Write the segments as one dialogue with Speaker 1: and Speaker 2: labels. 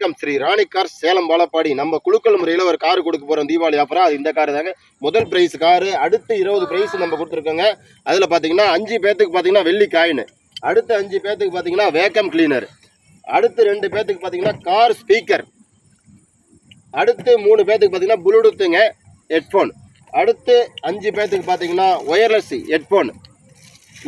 Speaker 1: வணக்கம். ஸ்ரீ ராணி கார் சேலம் பாலப்பாடி. நம்ம குழுக்கள் முறையில் ஒரு கார் கொடுக்க போகிறோம் தீபாவளி ஆஃபராக. அது இந்த கார் தாங்க. முதல் ப்ரைஸ் காரு, அடுத்து 20 ப்ரைஸ் நம்ம கொடுத்துருக்கோங்க. அதில் பார்த்தீங்கன்னா 5 பேர்த்துக்கு பார்த்தீங்கன்னா வெள்ளி காயின், அடுத்து 5 பேர்த்துக்கு பார்த்தீங்கன்னா வேக்கம் கிளீனர், அடுத்து 2 பேர்த்துக்கு பார்த்தீங்கன்னா கார் ஸ்பீக்கர், அடுத்து 3 பேர்த்துக்கு பார்த்தீங்கன்னா ப்ளூடூத்துங்க ஹெட்ஃபோன், அடுத்து 5 பேர்த்துக்கு பார்த்தீங்கன்னா ஒயர்லெஸ் ஹெட்ஃபோன்.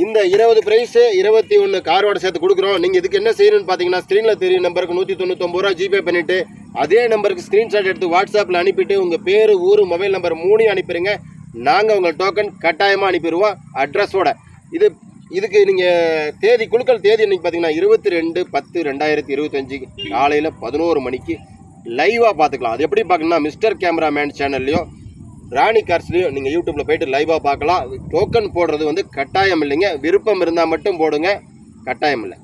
Speaker 1: இந்த 20 ப்ரைஸ் 21 காரோட சேர்த்து கொடுக்குறோம். நீங்கள் இதுக்கு என்ன செய்யணும்னு பார்த்தீங்கன்னா ஸ்க்ரீனில் தெரியும் நம்பருக்கு 199 ரூபா ஜிபே பண்ணிவிட்டு அதே நம்பருக்கு ஸ்க்ரீன்ஷாட் எடுத்து வாட்ஸ்அப்பில் அனுப்பிட்டு உங்கள் பேர், ஊர், மொபைல் நம்பர் 3 அனுப்பிடுங்க. நாங்கள் உங்கள் டோக்கன் கட்டாயமாக அனுப்பிடுவோம் அட்ரஸோட. இதுக்கு நீங்கள் தேதி குழுக்கள் தேதி இன்னைக்கு பார்த்தீங்கன்னா 22/10/2025 காலையில் 11 மணிக்கு லைவாக பார்த்துக்கலாம். அது எப்படி பார்க்கணும்னா மிஸ்டர் கேமராமேன் சேனல்லையும் ராணி கார்ஸ்லையும் நீங்கள் யூடியூப்பில் போய்ட்டு லைவாக பார்க்கலாம். டோக்கன் போடுறது வந்து கட்டாயம் இல்லைங்க, விருப்பம் இருந்தால் மட்டும் போடுங்க, கட்டாயம் இல்லை.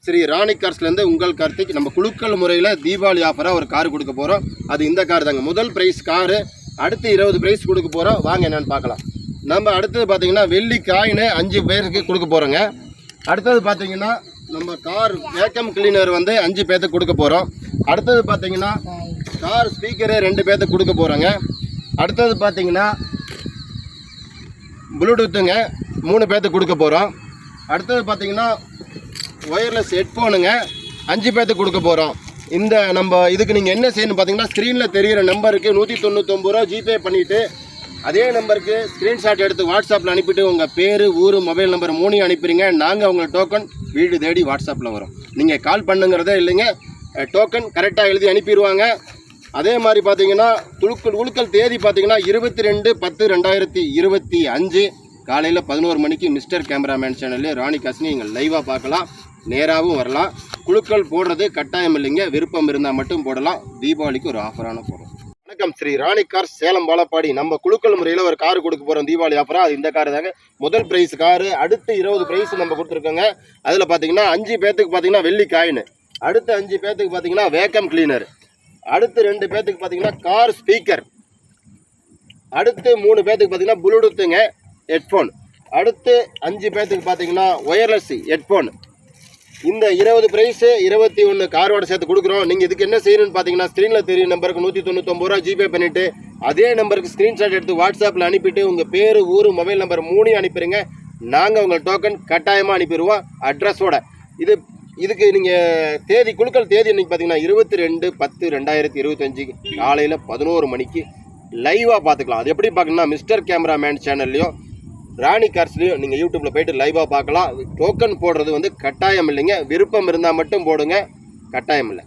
Speaker 1: ஸ்ரீ ராணி கார்ஸ்லேருந்து உங்கள் கார்த்திக். நம்ம குழுக்கள் முறையில் தீபாவளி ஆஃபராக ஒரு கார் கொடுக்க போகிறோம். அது இந்த கார் தாங்க. முதல் ப்ரைஸ் காரு, அடுத்து 20 ப்ரைஸ் கொடுக்க போகிறோம். வாங்க என்னென்னு பார்க்கலாம். நம்ம அடுத்தது பார்த்தீங்கன்னா வெள்ளி காயின் 5 பேருக்கு கொடுக்க போகிறோங்க. அடுத்தது பார்த்தீங்கன்னா நம்ம கார் வேக்கம் கிளீனர் வந்து 5 பேர்த்துக்கு கொடுக்க போகிறோம். அடுத்தது பார்த்தீங்கன்னா கார் ஸ்பீக்கரு 2 பேர்த்துக்கு கொடுக்க போகிறோங்க. அடுத்தது பார்த்தீங்கன்னா ப்ளூடூத்துங்க 3 பேர்த்துக்கு கொடுக்க போகிறோம். அடுத்தது பார்த்தீங்கன்னா ஒயர்லெஸ் ஹெட்ஃபோனுங்க 5 பேர்த்துக்கு கொடுக்க போகிறோம். இந்த நம்ம இதுக்கு நீங்கள் என்ன செய்யணும் பார்த்தீங்கன்னா ஸ்க்ரீனில் தெரிகிற நம்பருக்கு 199 ரூபா ஜிபே பண்ணிவிட்டு அதே நம்பருக்கு ஸ்க்ரீன்ஷாட் எடுத்து வாட்ஸ்அப்பில் அனுப்பிட்டு உங்கள் பேர், ஊர், மொபைல் நம்பர் 3 அனுப்பிடுங்க. நாங்கள் உங்கள் டோக்கன் வீடு தேடி வாட்ஸ்அப்பில் வரும். நீங்கள் கால் பண்ணுங்கிறதே இல்லைங்க, டோக்கன் கரெக்டாக எழுதி அனுப்பிடுவாங்க. அதே மாதிரி பார்த்தீங்கன்னா குழுக்கள் தேதி பார்த்தீங்கன்னா 22/10/2025 காலையில் 11 மணிக்கு மிஸ்டர் கேமராமேன் சேனலில் ராணி காசினி நீங்கள் லைவாக பார்க்கலாம், நேராகவும் வரலாம். குழுக்கள் போடுறது கட்டாயம் இல்லைங்க, விருப்பம் இருந்தால் மட்டும் போடலாம். தீபாவளிக்கு ஒரு ஆஃபரான போடுறோம். வணக்கம். ஸ்ரீ ராணி கார் சேலம் பாலப்பாடி. நம்ம குழுக்கள் முறையில் ஒரு கார் கொடுக்க போகிறோம் தீபாவளி ஆஃபராக. அது இந்த கார் தாங்க. முதல் ப்ரைஸ் காரு, அடுத்து 20 ப்ரைஸ் நம்ம கொடுத்துருக்கோங்க. அதில் பார்த்தீங்கன்னா 5 பேர்த்துக்கு பார்த்தீங்கன்னா வெள்ளி காயின், அடுத்து 5 பேர்த்துக்கு பார்த்தீங்கன்னா வேக்கம் கிளீனர், அடுத்து 2 பேர்த்துக்கு பார்த்தீங்கன்னா கார் ஸ்பீக்கர், அடுத்து 3 பேர்த்துக்கு பார்த்தீங்கன்னா ப்ளூடூத்துங்க ஹெட்ஃபோன், அடுத்து 5 பேர்த்துக்கு பார்த்தீங்கன்னா ஒயர்லெஸ் ஹெட்ஃபோன். இந்த 20 ப்ரைஸ் 21 காரோட சேர்த்து கொடுக்குறோம். நீங்கள் இதுக்கு என்ன செய்யணும்னு பார்த்தீங்கன்னா ஸ்க்ரீனில் தெரியும் நம்பருக்கு 199 ரூபா ஜிபே பண்ணிவிட்டு அதே நம்பருக்கு ஸ்க்ரீன்ஷாட் எடுத்து வாட்ஸ்அப்பில் அனுப்பிட்டு உங்கள் பேர், ஊர், மொபைல் நம்பர் 3 அனுப்பிடுங்க. நாங்கள் உங்கள் டோக்கன் கட்டாயமாக அனுப்பிடுவோம் அட்ரஸோட. இதுக்கு நீங்கள் தேதி குழுக்கள் தேதி இன்னைக்கு பார்த்தீங்கன்னா 22/10/2025 காலையில் 11 மணிக்கு லைவாக பார்த்துக்கலாம். அது எப்படி பார்க்கணும்னா மிஸ்டர் கேமராமேன் சேனல்லையும் ராணி கார்ஸ்லையும் நீங்கள் யூடியூப்பில் போய்ட்டு லைவாக பார்க்கலாம். டோக்கன் போடுறது வந்து கட்டாயம் இல்லைங்க, விருப்பம் இருந்தால் மட்டும் போடுங்க, கட்டாயம் இல்லை.